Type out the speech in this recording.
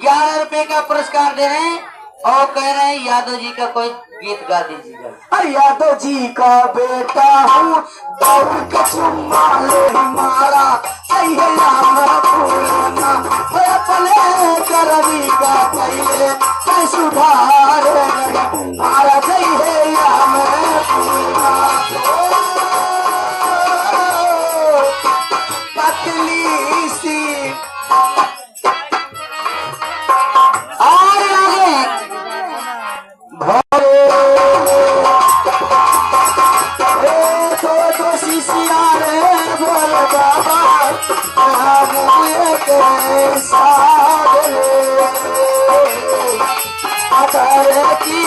11 रुपए का पुरस्कार दे रहे हैं और कह रहे हैं यादव जी का कोई गीत गा दीजिएगा। अरे यादव जी का बेटा हूँ, दौड़ के चुम्मा ले मारा, सही है राम फूलना, अपने करनी का पहले मैं सुधार मारा, सही है राम फूलना। पतली सी और आगे तो शिशिया रे बोल बाबा अतर की